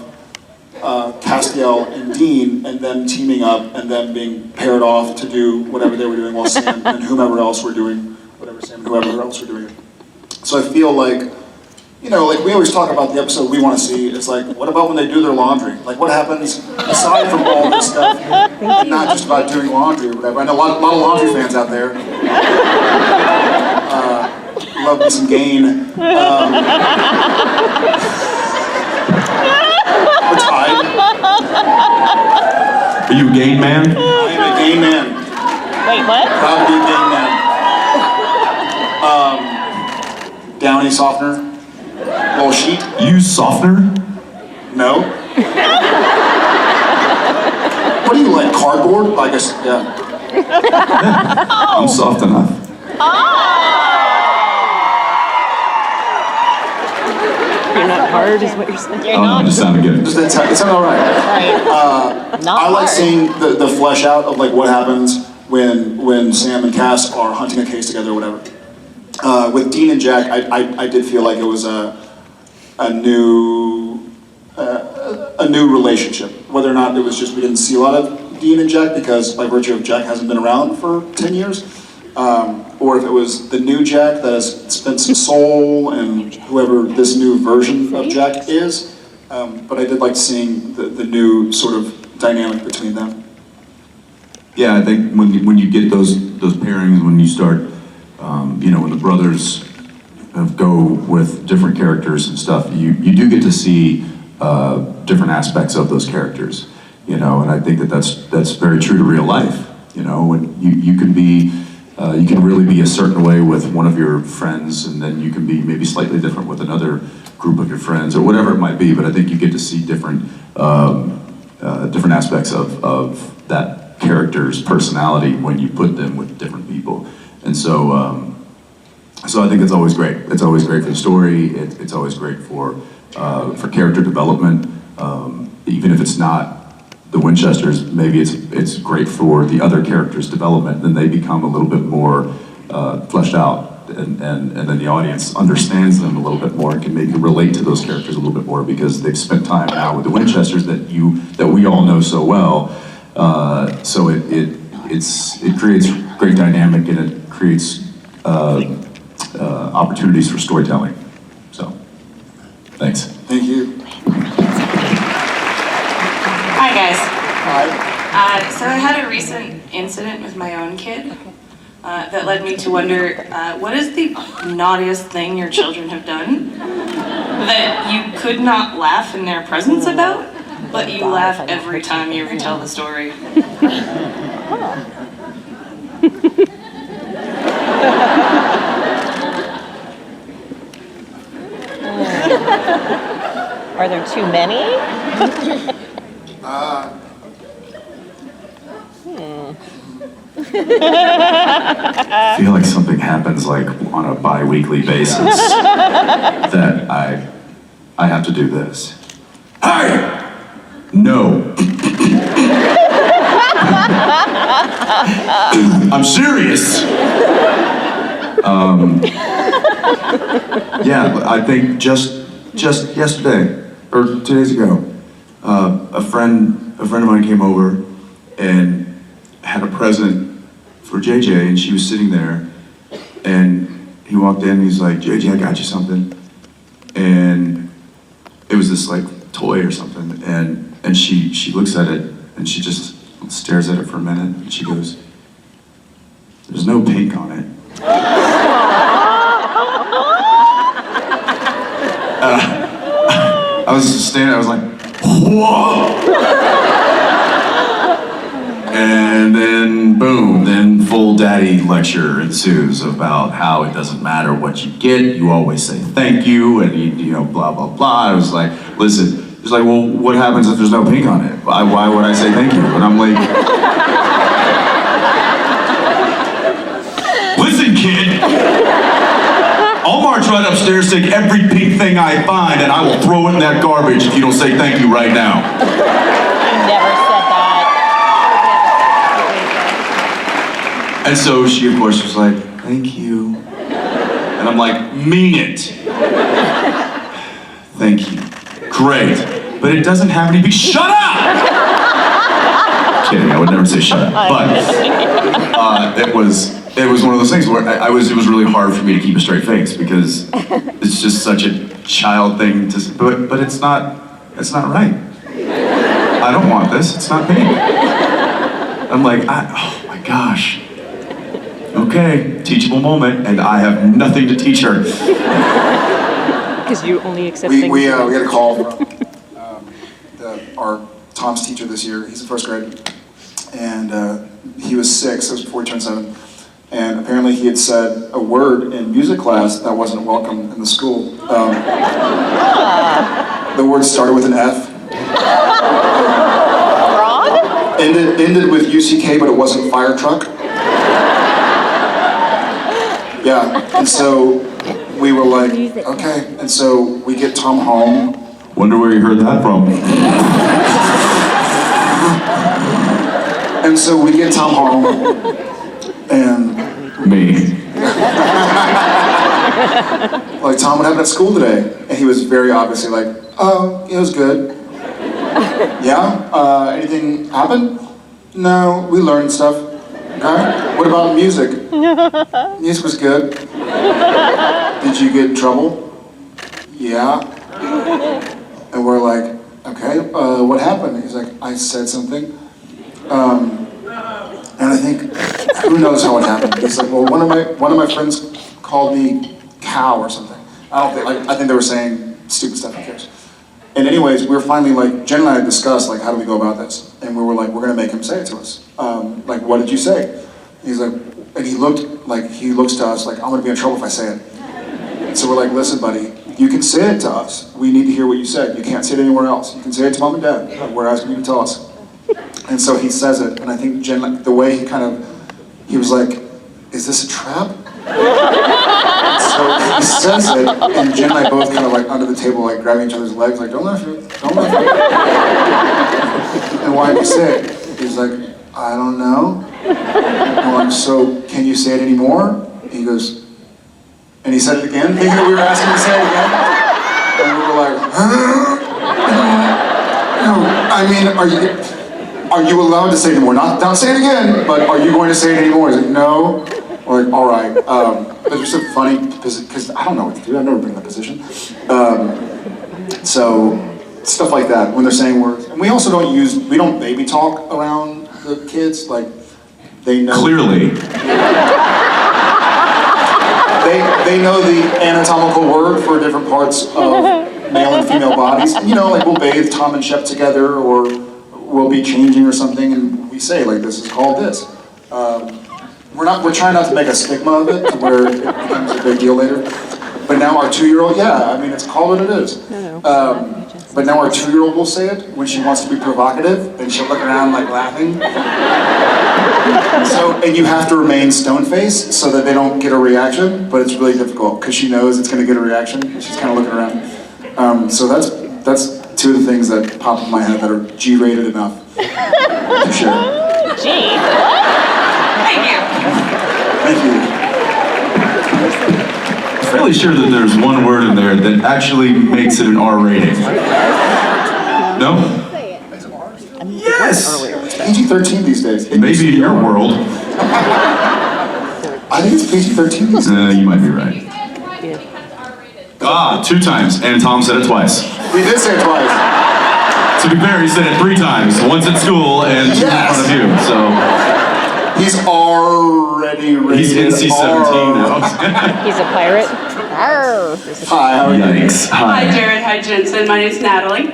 Castiel and Dean, and them teaming up and them being paired off to do whatever they were doing, while Sam and whomever else were doing whatever Sam and whoever else were doing. So I feel like, like we always talk about the episode we want to see. It's like, what about when they do their laundry? Like, what happens aside from all this stuff, and not just about doing laundry or whatever? I know a lot of laundry fans out there. Love me some Gain. We're tied. Are you a Gain man? I am a Gain man. Wait, what? Proud to be a Gain man. Downy softener. Little sheet. Use softener? No. What do you like, cardboard? I guess, yeah. I'm soft enough. You're not hard, is what you're saying. You're It just sounded good. It sounded all right. I like seeing the flesh out of like what happens when Sam and Cass are hunting a case together or whatever. With Dean and Jack, I did feel like it was a new relationship. Whether or not it was just we didn't see a lot of Dean and Jack because by virtue of Jack hasn't been around for 10 years, or if it was the new Jack that has spent some soul and whoever this new version of Jack is. But I did like seeing the new sort of dynamic between them. Yeah, I think when you get those pairings, when you start, when the brothers go with different characters and stuff, you do get to see different aspects of those characters, and I think that's very true to real life. When you can be, you can really be a certain way with one of your friends, and then you can be maybe slightly different with another group of your friends, or whatever it might be. But I think you get to see different aspects of that character's personality when you put them with different people, and so I think it's always great. It's always great for the story. It's always great for character development. Even if it's not the Winchesters, maybe it's great for the other characters' development. Then they become a little bit more fleshed out. and then the audience understands them a little bit more and can maybe relate to those characters a little bit more because they've spent time now with the Winchesters that we all know so well. So it creates great dynamic and it creates opportunities for storytelling. So, thanks. Thank you. Hi guys. Hi. So I had a recent incident with my own kid that led me to wonder, what is the naughtiest thing your children have done that you could not laugh in their presence about, but you laugh every time you retell the story? Are there too many? I feel like something happens like on a bi-weekly basis that I have to do this. Hey! No. I'm serious. Yeah, I think just yesterday or 2 days ago, a friend of mine came over and had a present for JJ, and she was sitting there, and he walked in and he's like, JJ, I got you something. And it was this like toy or something, and she looks at it and she just stares at it for a minute and she goes, there's no pink on it. I was just standing there, I was like, whoa! And then boom, then full daddy lecture ensues about how it doesn't matter what you get, you always say thank you, and you know, blah, blah, blah. I was like, listen, he's like, well, what happens if there's no pink on it? Why would I say thank you? And I'm like, listen, kid, I'll march right upstairs, take every pink thing I find, and I will throw it in that garbage if you don't say thank you right now. You never said that. And so she, of course, was like, thank you. And I'm like, mean it. Thank you. Great. But it doesn't have any shut up! Kidding, I would never say shut up. But it was one of those things where it was really hard for me to keep a straight face because it's just such a child thing to say, but it's not right. I don't want this, it's not me. I'm like, oh my gosh. Okay, teachable moment, and I have nothing to teach her. Because you only accept We things. we got a call from our Tom's teacher this year. He's in first grade, and he was 6. That was before he turned 7. And apparently he had said a word in music class that wasn't welcome in the school. The word started with an F. Wrong? Ended with UCK, but it wasn't fire truck. Yeah, and so we were like, okay. And so we get Tom home. Wonder where you heard that from. And so we get Tom home, and Me. like, Tom, what happened at school today? And he was very obviously like, oh, it was good. Yeah? Anything happened? No, we learned stuff. Okay? What about music? Music was good. Did you get in trouble? Yeah. And we're like, okay, what happened? He's like, I said something. And I think, who knows how it happened? He's like, well, one of my friends called me cow or something. I think they were saying stupid stuff, who cares? And anyways, we were finally like, Jen and I discussed like, how do we go about this? And we were like, we're gonna make him say it to us. Like, what did you say? He's like, and he looks to us like, I'm gonna be in trouble if I say it. And so we're like, listen, buddy, you can say it to us. We need to hear what you said. You can't say it anywhere else. You can say it to mom and dad. We're asking you to tell us. And so he says it, and I think Jen, like, the way he was like, is this a trap? So he says it, and Jen and I both kind of like under the table, like grabbing each other's legs, like, don't laugh at it, don't laugh at it. And why did you say it? He's like, I don't know. I'm like, so can you say it anymore? And he goes, And he said it again, thinking that we were asking him to say it again. And we were like, huh? No, I mean, are you allowed to say it anymore? Not say it again, but are you going to say it anymore? He's like, no. We're like, all right. But it's so funny because I don't know what to do. I've never been in that position. So stuff like that when they're saying words. And we also we don't baby talk around the kids. Like, they know. Clearly. They know the anatomical word for different parts of male and female bodies. And, you know, like we'll bathe Tom and Shep together, or we'll be changing or something, and we say like, this is called this. We're trying not to make a stigma of it to where it becomes a big deal later. But now our 2-year-old, yeah, I mean, it's called what it is. But now our 2-year-old will say it when she wants to be provocative, and she'll look around like laughing. So, and you have to remain stone-faced so that they don't get a reaction, but it's really difficult because she knows it's going to get a reaction. She's kind of looking around. So that's 2 of the things that pop in my head that are G-rated enough to share. G? Thank you. Thank you. I'm fairly sure that there's one word in there that actually makes it an R rating. No? Yes! It's PG-13 these days. Maybe in your world. I think it's PG-13 these days. You might be right. 2 times, and Tom said it twice. We did say it twice. To be fair, he said it 3 times. Once at school and 2 in front of you, so. He's already rated He's NC-17 now. He's a pirate. Arr. Hi, how are you? Yikes. Hi, Jared. Hi, Jensen. My name's Natalie.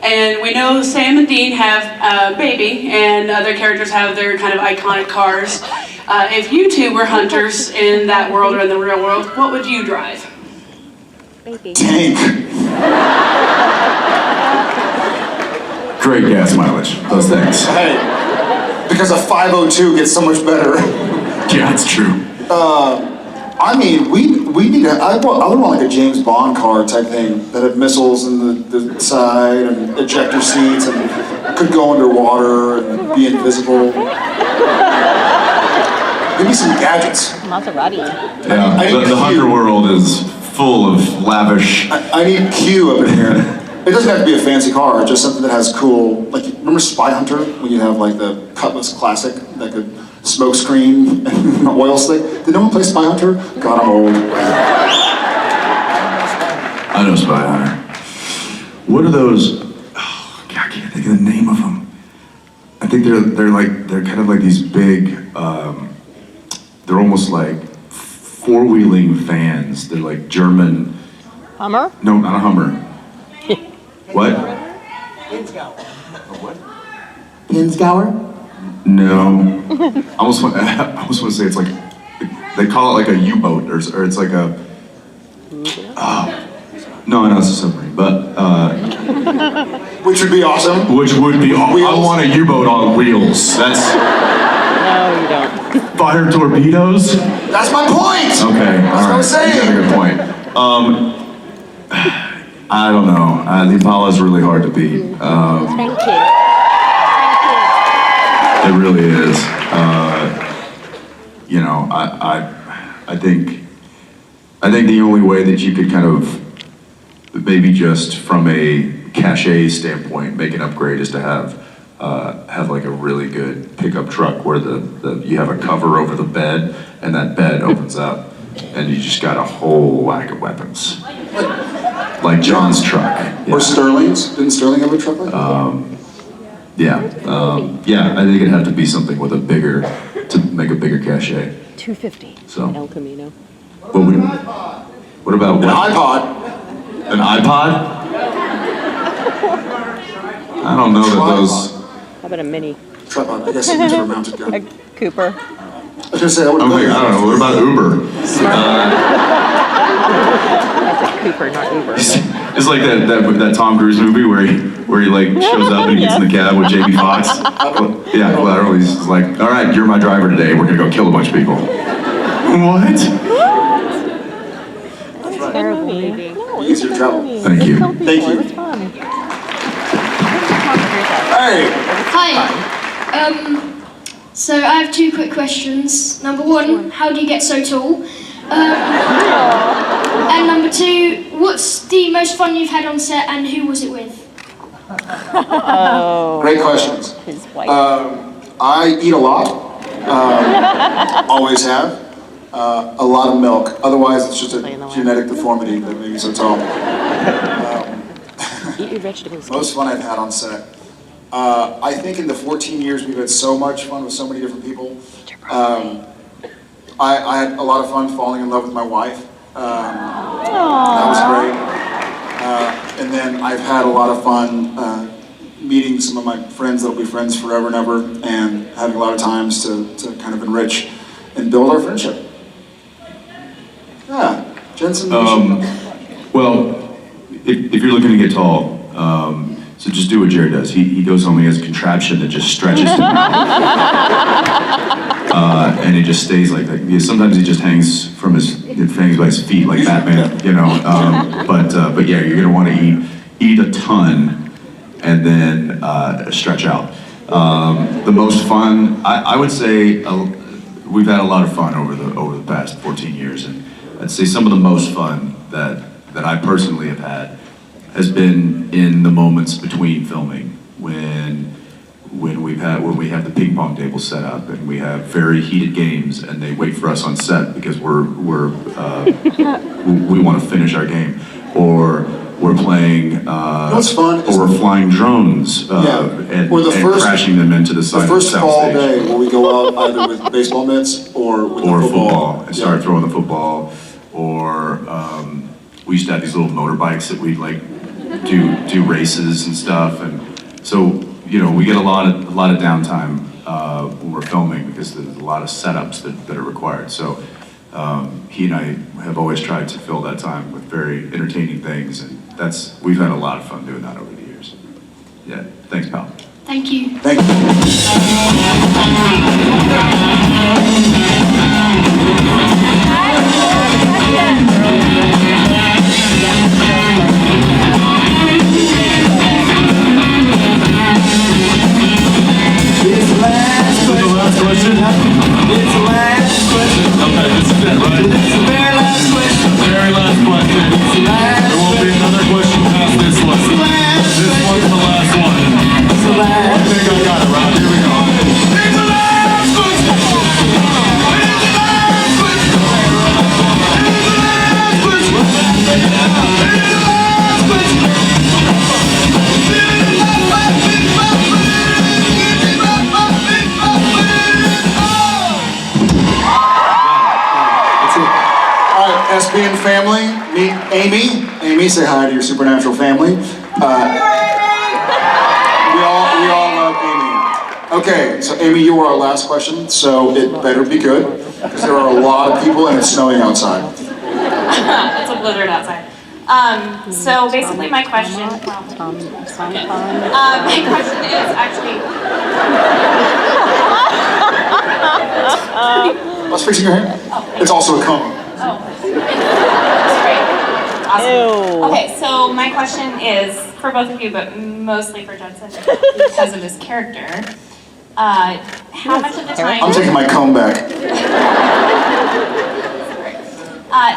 And we know Sam and Dean have Baby, and other characters have their kind of iconic cars. If you 2 were hunters in that world or in the real world, what would you drive? Baby. Tank. Great gas mileage, those things. Hey, because a 502 gets so much better. Yeah, that's true. I mean, we need I would want like a James Bond car type thing that had missiles in the side and ejector seats and could go underwater and be invisible. Give me some gadgets. Maserati. Yeah, the hunter world is full of lavish. I need Q up in here. It doesn't have to be a fancy car, just something that has cool, like, remember Spy Hunter? When you have like the Cutlass Classic that could smoke screen and oil slick? Did no one play Spy Hunter? God, I'm old. I know Spy Hunter. What are those? Oh, God, I can't think of the name of them. I think they're kind of like these big. They're almost like 4-wheeling vans. They're like German. Hummer? No, not a Hummer. What? Pinsgauer? No. I almost want to say it's like, they call it like a U-boat, or it's like a, no, it's a submarine, but, which would be awesome. Which would be awesome. I want a U-boat on wheels. That's... No, you don't. Fire torpedoes? That's my point! Okay, That's what I'm saying. You got a good point. I don't know. The Impala's really hard to beat. Thank you. It really is. I think the only way that you could kind of, maybe just from a cachet standpoint, make an upgrade is to have like a really good pickup truck where you have a cover over the bed and that bed opens up and you just got a whole whack of weapons. Like John's truck. Yeah. Or Sterling's. Didn't Sterling have a truck like that? Yeah, I think it'd have to be something with to make a bigger cachet. 250. So. El Camino. What about an iPod? An iPod? I don't know that those. How about a mini? Tripod. I guess it's for a mounted gun. A Cooper. I was gonna say I would. I don't know. What about Uber? That's a Cooper, not Uber. It's like that Tom Cruise movie where he like shows up and he gets in the cab with Jamie Foxx. Yeah, collateral. He's like, all right, you're my driver today. We're gonna go kill a bunch of people. What? That's a terrible movie. No, Easier travel. Thank you. Thank you. It's fun. Hey. Hi. So I have 2 quick questions. Number 1, how do you get so tall? And number 2, what's the most fun you've had on set and who was it with? Great questions. I eat a lot, always have. A lot of milk. Otherwise, it's just a genetic deformity that made me so tall. Eat your vegetables. Most fun I've had on set. I think in the 14 years we've had so much fun with so many different people. I had a lot of fun falling in love with my wife. That was great. And then I've had a lot of fun meeting some of my friends that will be friends forever and ever, and having a lot of times to kind of enrich and build our friendship. Yeah, Jensen. Well, if you're looking to get tall, so just do what Jared does. He goes home, he has a contraption that just stretches him out. And he just stays like that. Sometimes he just hangs by his feet like Batman, you know. But yeah, you're gonna want to eat a ton and then stretch out. The most fun, I would say, we've had a lot of fun over the past 14 years, and I'd say some of the most fun that I personally have had has been in the moments between filming when we have the ping pong table set up and we have very heated games and they wait for us on set because we want to finish our game, or we're playing What's fun or we're flying drones and crashing them into the side of the first fall soundstage. day where we go out either with baseball mitts or with the football and start throwing the football, or we used to have these little motorbikes that we'd like do races and stuff, and so we get a lot of downtime when we're filming because there's a lot of setups that are required. So he and I have always tried to fill that time with very entertaining things, and we've had a lot of fun doing that over the years. Yeah, thanks, pal. Thank you. Thank you. SBN family, meet Amy. Amy, say hi to your supernatural family. We all love Amy. Okay, so Amy, you were our last question, so it better be good, because there are a lot of people and it's snowing outside. It's a blizzard outside. So basically my question, my question is actually... What's fixing your hair? It's also a comb. Oh, great. Awesome. Okay, so my question is for both of you, but mostly for Jensen because of his character. How much of the time... I'm taking my comb back.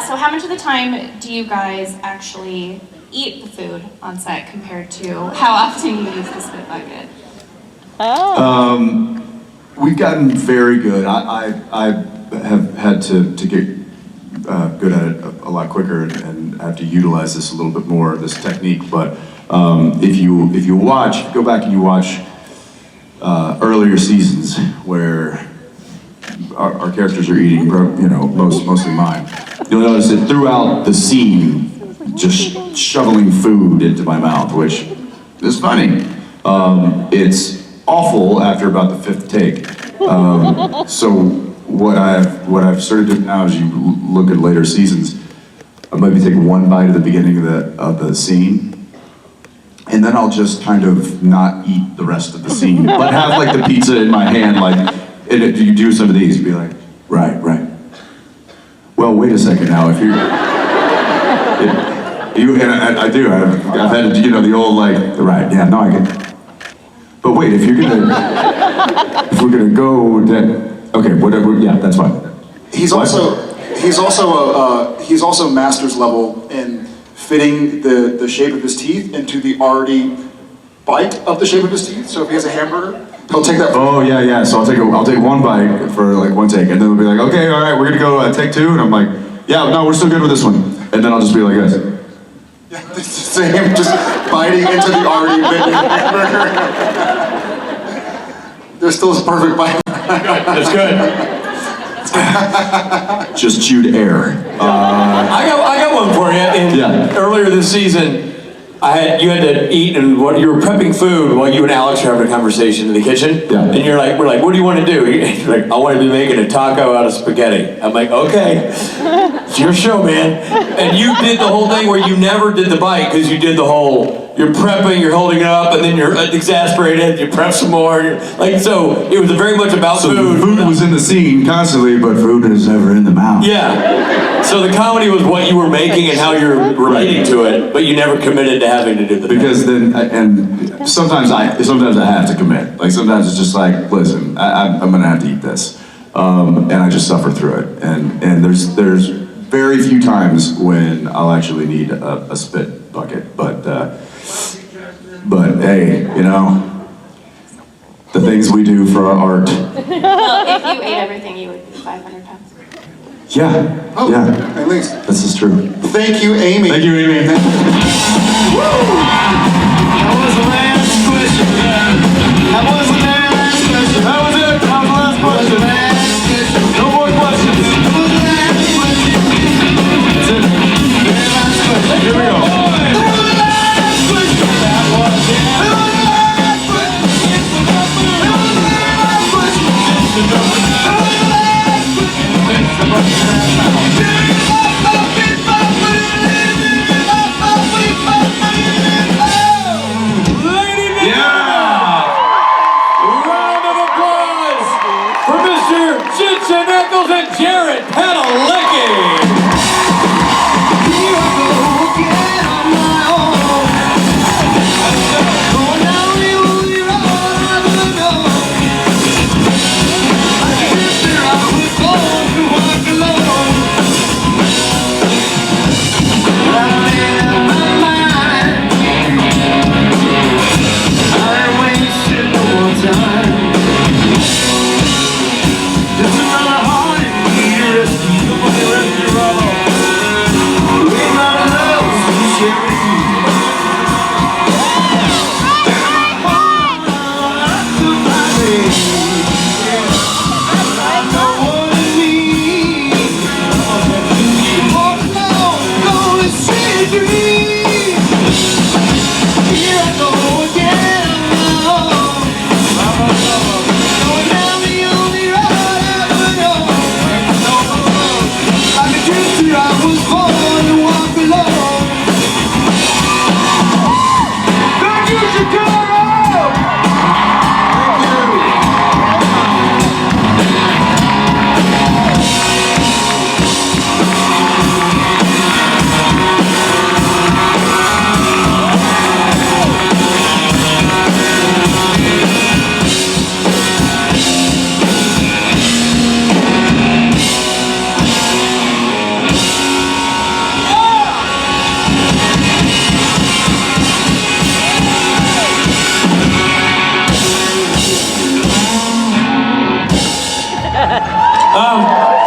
So how much of the time do you guys actually eat the food on set compared to how often you use the spit bucket? We've gotten very good. I have had to get good at it a lot quicker and have to utilize this a little bit more, this technique. But if you go back and you watch earlier seasons where our characters are eating, mostly mine, you'll notice that throughout the scene, just shoveling food into my mouth, which is funny. It's awful after about the 5th take. So what I've started doing now is you look at later seasons, I maybe take one bite at the beginning of the scene, and then I'll just kind of not eat the rest of the scene, but have like the pizza in my hand, and you do some of these, be like, right. Well, wait a second now, if and I do, I've had, the old right, yeah, no, I get it. But wait, if we're gonna go, then, okay, whatever, yeah, that's fine. He's also he's also master's level in fitting the shape of his teeth into the already bite of the shape of his teeth. So if he has a hamburger, he'll take that. Oh yeah. So I'll take one bite for like one take, and then we'll be like, okay, all right, we're gonna go take two, and I'm like, yeah, no, we're still good with this one, and then I'll just be like this. Yeah, it's the same, just biting into the already bitten hamburger. There's still a perfect bite. That's good. Just chewed air. I got one for you. Earlier this season, you had to eat, and you were prepping food while you and Alex were having a conversation in the kitchen. Yeah. And we're like, what do you want to do? You're like, I want to be making a taco out of spaghetti. I'm like, okay, it's your show, man. And you did the whole thing where you never did the bite because you did the whole. You're prepping, you're holding it up, and then you're exasperated. You prep some more. So it was very much about food. Food was in the scene constantly, but food is never in the mouth. Yeah. So the comedy was what you were making and how you're relating to it, but you never committed to having to do the because then, and sometimes I have to commit. Like sometimes it's just like, listen, I'm gonna have to eat this, and I just suffer through it. And there's very few times when I'll actually need a spit bucket, but hey, the things we do for our art. Well, if you ate everything, you would be 500 pounds. Yeah. Oh, yeah. At least. This is true. Thank you, Amy. Thank you, Amy. That was the last question. That was the last question. That was it. That was the last question. No more questions. That was the last question. That's it. Very last question. Here we go. That was the last question. That was it. That was the last question. That was the last question. That was the last question. Jensen and Jared Padalecki.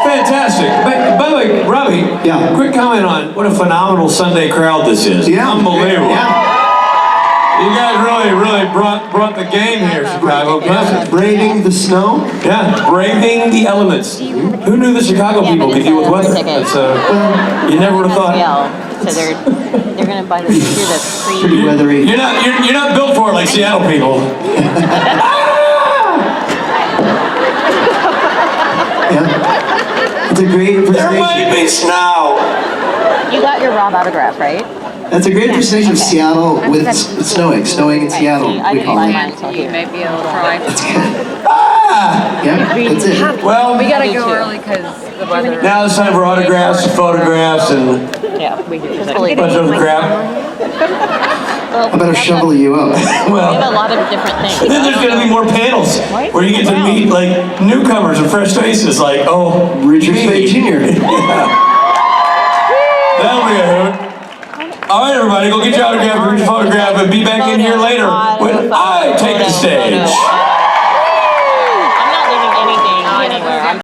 Fantastic. By the way, Robbie, quick comment on what a phenomenal Sunday crowd this is. Yeah. Unbelievable. Yeah. You guys really brought the game here, Chicago. Braving the snow? Yeah, braving the elements. Who knew the Chicago people could deal with weather? That's, you never would have thought. So they're gonna buy this here that's Pretty weathery. You're not built for it like Seattle people. Yeah. It's a great presentation. There might be snow. You got your Rob autograph, right? That's a great presentation of Seattle with snowing in Seattle. I We didn't call buy it. mine till here. Maybe I'll try. That's good. Ah! Yeah, that's it. Well, We gotta go early because the weather. now it's time for autographs and photographs and Yeah, we do. Bunch of crap. I better shovel you up. We have a Well, lot of different things. then there's gonna be more panels where you get to meet like newcomers and fresh faces, like, oh, Richard Spade Jr. Yeah. That'll be a hoot. All right, everybody, go get your autograph, get your photograph, and be back in here later when I take the stage.